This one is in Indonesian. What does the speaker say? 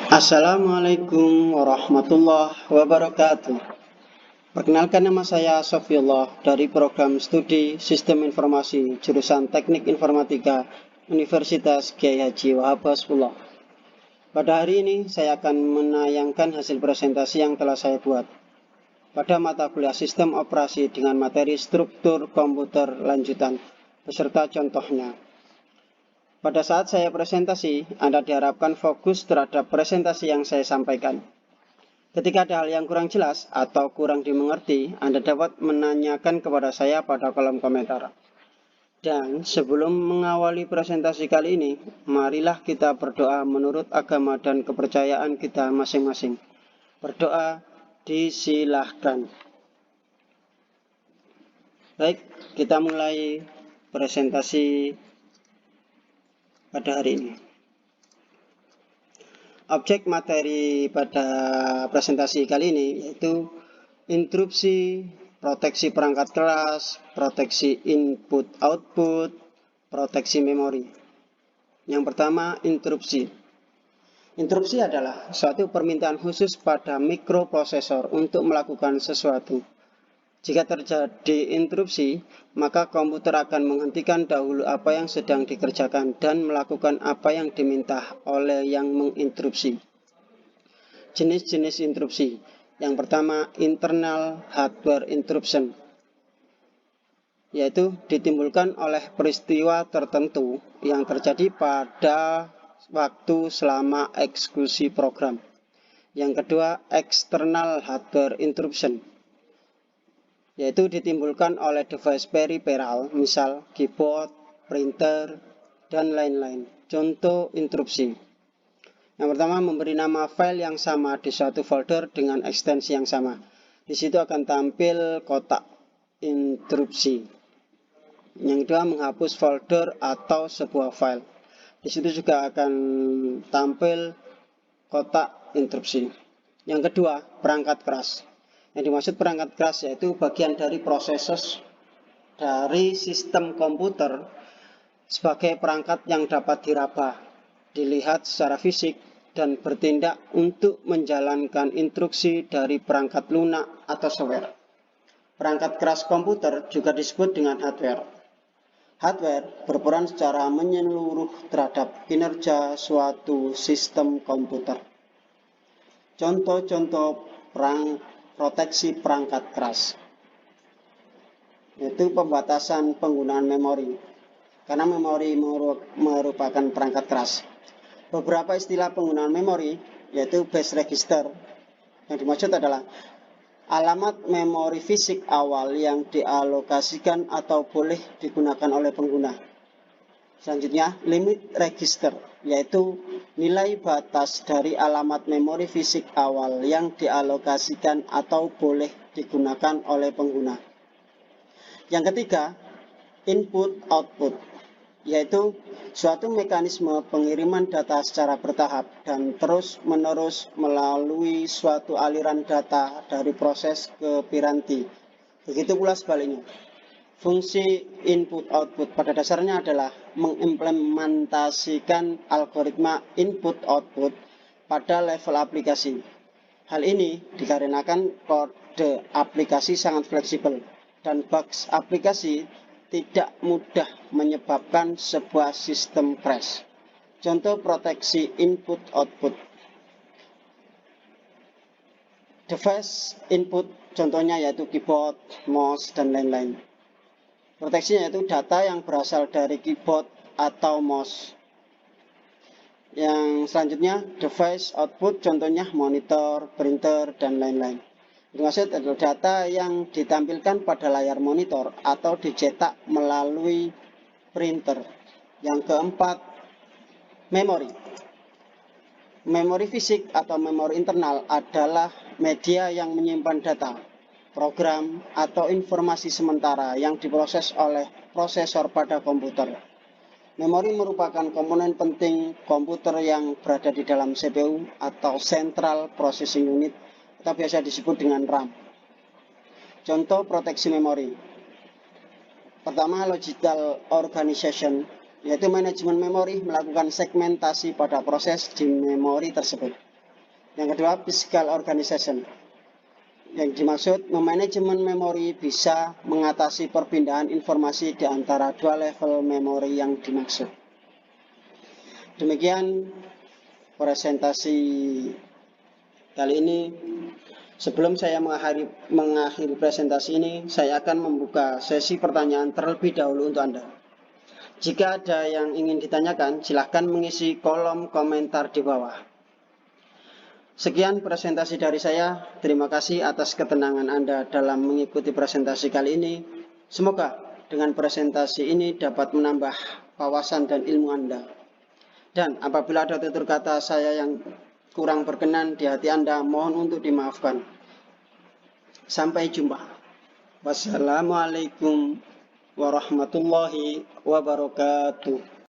Assalamualaikum warahmatullahi wabarakatuh. Perkenalkan, nama saya Sofiullah dari program studi Sistem Informasi jurusan Teknik Informatika Universitas Kiai Haji Wahab Hasbullah. Pada hari ini saya akan menayangkan hasil presentasi yang telah saya buat pada mata kuliah Sistem Operasi dengan materi struktur komputer lanjutan beserta contohnya. Pada saat saya presentasi, Anda diharapkan fokus terhadap presentasi yang saya sampaikan. Ketika ada hal yang kurang jelas atau kurang dimengerti, Anda dapat menanyakan kepada saya pada kolom komentar. Dan sebelum mengawali presentasi kali ini, marilah kita berdoa menurut agama dan kepercayaan kita masing-masing. Berdoa disilahkan. Baik, kita mulai presentasi pada hari ini. Objek materi pada presentasi kali ini yaitu interupsi, proteksi perangkat keras, proteksi input-output, proteksi memori. Yang pertama, interupsi. Interupsi adalah suatu permintaan khusus pada mikroprosesor untuk melakukan sesuatu. Jika terjadi interupsi, maka komputer akan menghentikan dahulu apa yang sedang dikerjakan dan melakukan apa yang diminta oleh yang menginterupsi. Jenis-jenis interupsi. Yang pertama, internal hardware interruption, yaitu ditimbulkan oleh peristiwa tertentu yang terjadi pada waktu selama eksekusi program. Yang kedua, external hardware interruption, yaitu ditimbulkan oleh device peripheral, misal keyboard, printer, dan lain-lain. Contoh interupsi. Yang pertama, memberi nama file yang sama di suatu folder dengan ekstensi yang sama. Di situ akan tampil kotak interupsi. Yang kedua, menghapus folder atau sebuah file. Di situ juga akan tampil kotak interupsi. Yang kedua, perangkat keras. Yang dimaksud perangkat keras yaitu bagian dari prosesor dari sistem komputer sebagai perangkat yang dapat diraba, dilihat secara fisik, dan bertindak untuk menjalankan instruksi dari perangkat lunak atau software. Perangkat keras komputer juga disebut dengan hardware. Hardware berperan secara menyeluruh terhadap kinerja suatu sistem komputer. Contoh-contoh proteksi perangkat keras, yaitu pembatasan penggunaan memori, karena memori merupakan perangkat keras. Beberapa istilah penggunaan memori, yaitu base register, yang dimaksud adalah alamat memori fisik awal yang dialokasikan atau boleh digunakan oleh pengguna. Selanjutnya, limit register, yaitu nilai batas dari alamat memori fisik awal yang dialokasikan atau boleh digunakan oleh pengguna. Yang ketiga, input-output, yaitu suatu mekanisme pengiriman data secara bertahap dan terus-menerus melalui suatu aliran data dari proses ke piranti. Begitu pula sebaliknya. Fungsi input-output pada dasarnya adalah mengimplementasikan algoritma input-output pada level aplikasi. Hal ini dikarenakan kode aplikasi sangat fleksibel dan bugs aplikasi tidak mudah menyebabkan sebuah sistem crash. Contoh proteksi input-output. Device input contohnya yaitu keyboard, mouse, dan lain-lain. Proteksinya yaitu data yang berasal dari keyboard atau mouse. Yang selanjutnya, device output contohnya monitor, printer, dan lain-lain. Maksud adalah data yang ditampilkan pada layar monitor atau dicetak melalui printer. Yang keempat, memori. Memori fisik atau memori internal adalah media yang menyimpan data, program, atau informasi sementara yang diproses oleh prosesor pada komputer. Memori merupakan komponen penting komputer yang berada di dalam CPU atau Central Processing Unit atau biasa disebut dengan RAM. Contoh proteksi memori. Pertama, logical organization, yaitu manajemen memori melakukan segmentasi pada proses di memori tersebut. Yang kedua, physical organization. Yang dimaksud, memanajemen memori bisa mengatasi perpindahan informasi di antara dua level memori yang dimaksud. Demikian presentasi kali ini. Sebelum saya mengakhiri presentasi ini, saya akan membuka sesi pertanyaan terlebih dahulu untuk Anda. Jika ada yang ingin ditanyakan, silahkan mengisi kolom komentar di bawah. Sekian presentasi dari saya. Terima kasih atas ketenangan Anda dalam mengikuti presentasi kali ini. Semoga dengan presentasi ini dapat menambah wawasan dan ilmu Anda. Dan apabila ada tutur kata saya yang kurang berkenan di hati Anda, mohon untuk dimaafkan. Sampai jumpa. Wassalamualaikum warahmatullahi wabarakatuh.